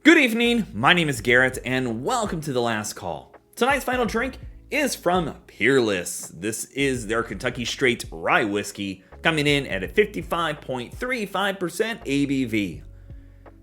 Good evening, my name is Garrett, and welcome to The Last Call. Tonight's final drink is from Peerless. This is their Kentucky Straight Rye Whiskey, coming in at a 55.35% ABV.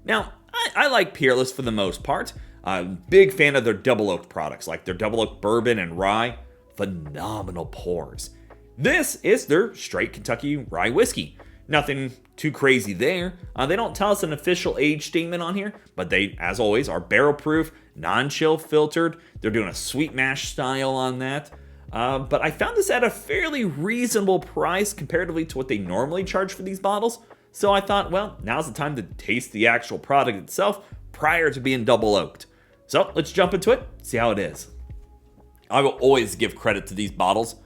Now, I like Peerless for the most part. I'm a big fan of their double oak products, like their double oak bourbon and rye. Phenomenal pours. This is their straight Kentucky Rye Whiskey. Nothing too crazy there. They don't tell us an official age statement on here, but they, as always, are barrel proof, non-chill filtered. They're doing a sweet mash style on that. But I found this at a fairly reasonable price comparatively to what they normally charge for these bottles. So I thought, well, now's the time to taste the actual product itself prior to being double oaked. So let's jump into it, see how it is. I will always give credit to these bottles.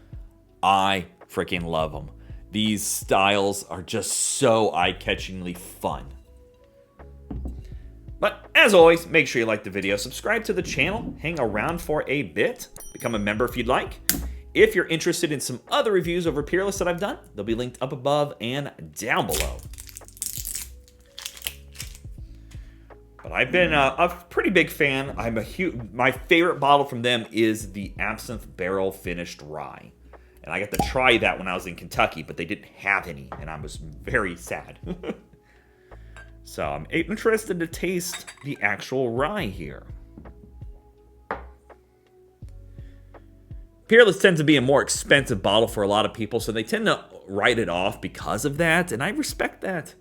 I freaking love them. These styles are just so eye-catchingly fun. But as always, make sure you like the video, subscribe to the channel, hang around for a bit, become a member if you'd like. If you're interested in some other reviews over Peerless that I've done, they'll be linked up above and down below. But I've been a pretty big fan. My favorite bottle from them is the Absinthe Barrel Finished Rye. And I got to try that when I was in Kentucky, but they didn't have any, and I was very sad. So I'm interested to taste the actual rye here. Peerless tends to be a more expensive bottle for a lot of people, so they tend to write it off because of that, and I respect that.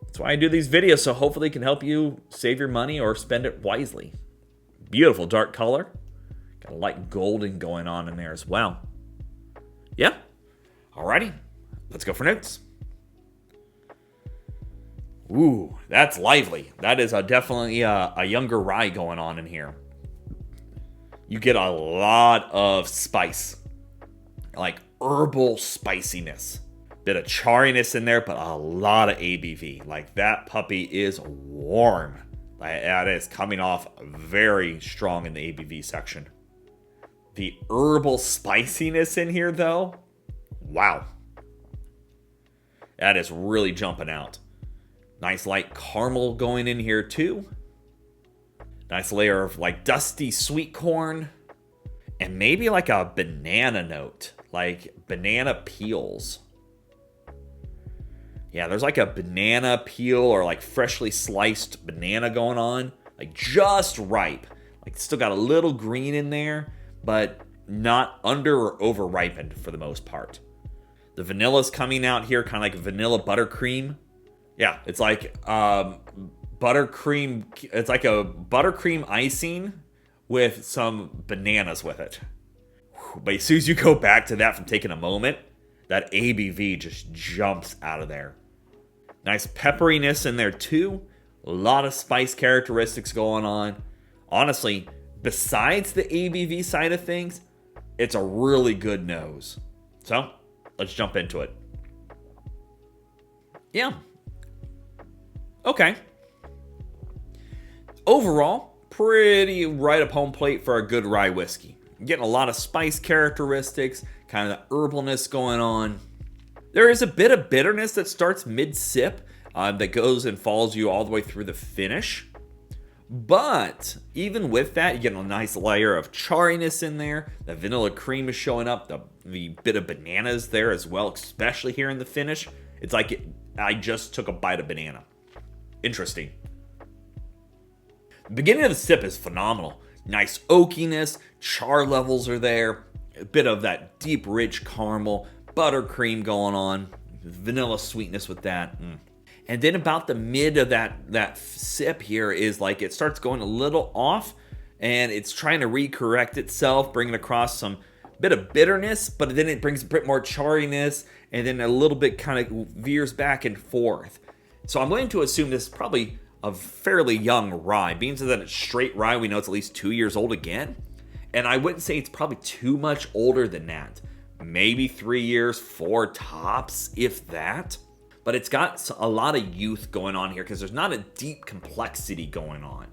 That's why I do these videos, so hopefully it can help you save your money or spend it wisely. Beautiful dark color. Got a light golden going on in there as well. Yeah. Alrighty. Let's go for notes. Ooh, that's lively. That is definitely a younger rye going on in here. You get a lot of spice. Like herbal spiciness. Bit of chariness in there, but a lot of ABV. Like that puppy is warm. That is coming off very strong in the ABV section. The herbal spiciness in here, though, wow. That is really jumping out. Nice light caramel going in here, too. Nice layer of, like, dusty sweet corn. And maybe, like, a banana note. Like, banana peels. Yeah, there's, like, a banana peel or, like, freshly sliced banana going on. Like, just ripe. Like, still got a little green in there, but not under or over ripened for the most part. The vanilla's coming out here, kind of like vanilla buttercream. Yeah, it's like buttercream. It's like a buttercream icing with some bananas with it. But as soon as you go back to that from taking a moment, that ABV just jumps out of there. Nice pepperiness in there too. A lot of spice characteristics going on. Honestly, besides the ABV side of things, it's a really good nose. So, let's jump into it. Yeah. Okay. Overall, pretty right up home plate for a good rye whiskey. Getting a lot of spice characteristics, kind of the herbalness going on. There is a bit of bitterness that starts mid-sip that goes and follows you all the way through the finish. But even with that, you get a nice layer of chariness in there. The vanilla cream is showing up. The bit of bananas there as well, especially here in the finish. It's like I just took a bite of banana. Interesting. The beginning of the sip is phenomenal. Nice oakiness. Char levels are there. A bit of that deep, rich caramel. Buttercream going on. Vanilla sweetness with that. And then about the mid of that sip here is like it starts going a little off and it's trying to recorrect itself, bringing across some bit of bitterness, but then it brings a bit more chariness and then a little bit kind of veers back and forth. So I'm going to assume this is probably a fairly young rye. Being that it's straight rye, we know it's at least 2 years old again. And I wouldn't say it's probably too much older than that. Maybe 3 years, 4 tops, if that. But it's got a lot of youth going on here because there's not a deep complexity going on.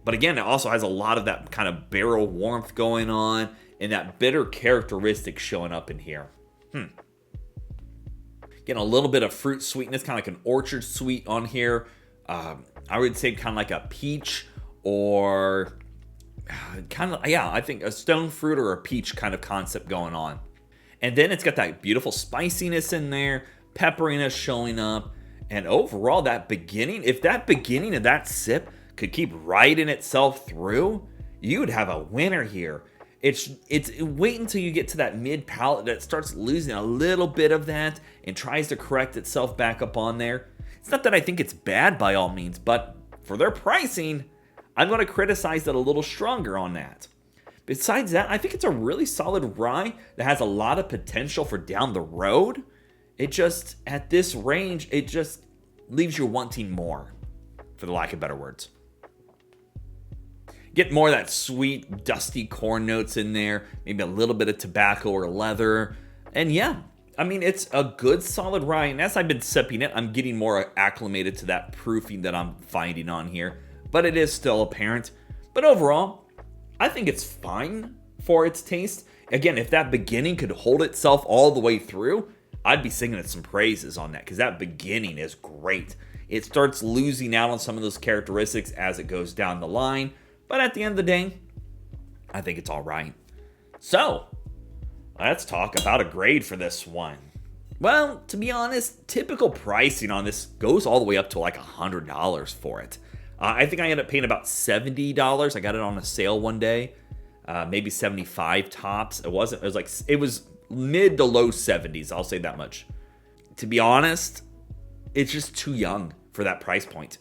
But again, it also has a lot of that kind of barrel warmth going on and that bitter characteristic showing up in here. Getting a little bit of fruit sweetness, kind of like an orchard sweet on here. I would say kind of like a peach or kind of, yeah, I think a stone fruit or a peach kind of concept going on. And then it's got that beautiful spiciness in there, pepperiness showing up. And overall, that beginning, if that beginning of that sip could keep riding itself through, you would have a winner here. It's wait until you get to that mid palate that starts losing a little bit of that and tries to correct itself back up on there. It's not that I think it's bad by all means, but for their pricing, I'm going to criticize it a little stronger on that. Besides that, I think it's a really solid rye that has a lot of potential for down the road. It just, at this range, it just leaves you wanting more, for the lack of better words. Get more of that sweet, dusty corn notes in there, maybe a little bit of tobacco or leather. And yeah, I mean, it's a good solid rye. And as I've been sipping it, I'm getting more acclimated to that proofing that I'm finding on here. But it is still apparent. But overall, I think it's fine for its taste. Again, if that beginning could hold itself all the way through, I'd be singing it some praises on that, because that beginning is great. It starts losing out on some of those characteristics as it goes down the line. But at the end of the day, I think it's all right. So, let's talk about a grade for this one. Well, to be honest, typical pricing on this goes all the way up to like $100 for it. I think I ended up paying about $70. I got it on a sale one day, maybe 75 tops. It was mid to low 70s. I'll say that much. To be honest, it's just too young for that price point.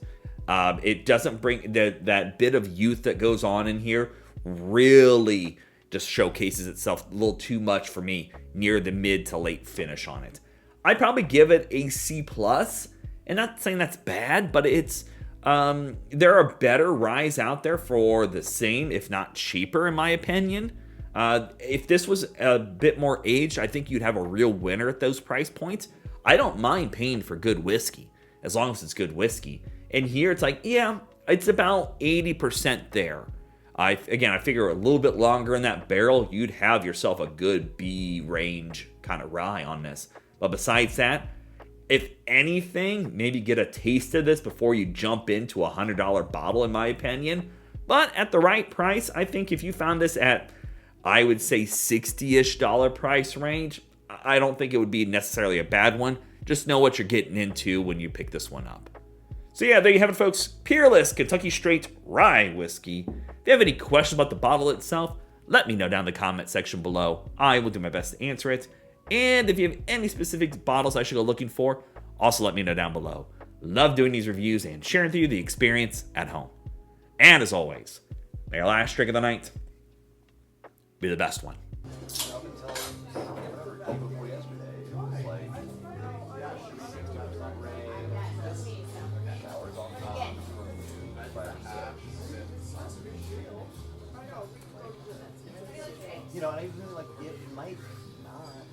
It doesn't bring that bit of youth that goes on in here. Really just showcases itself a little too much for me near the mid to late finish on it. I'd probably give it a C+, and not saying that's bad, but it's there are better ryes out there for the same, if not cheaper, in my opinion. If this was a bit more aged, I think you'd have a real winner at those price points. I don't mind paying for good whiskey, as long as it's good whiskey. And here it's like, yeah, it's about 80% there. I figure a little bit longer in that barrel, you'd have yourself a good B range kind of rye on this. But besides that, if anything, maybe get a taste of this before you jump into a $100 bottle, in my opinion. But at the right price, I think if you found this at, I would say, $60-ish price range, I don't think it would be necessarily a bad one. Just know what you're getting into when you pick this one up. So yeah, there you have it, folks. Peerless Kentucky Straight Rye Whiskey. If you have any questions about the bottle itself, let me know down in the comment section below. I will do my best to answer it. And if you have any specific bottles I should go looking for, also let me know down below. Love doing these reviews and sharing with you the experience at home. And as always, may your last drink of the night be the best one. You know, and I even like it might not.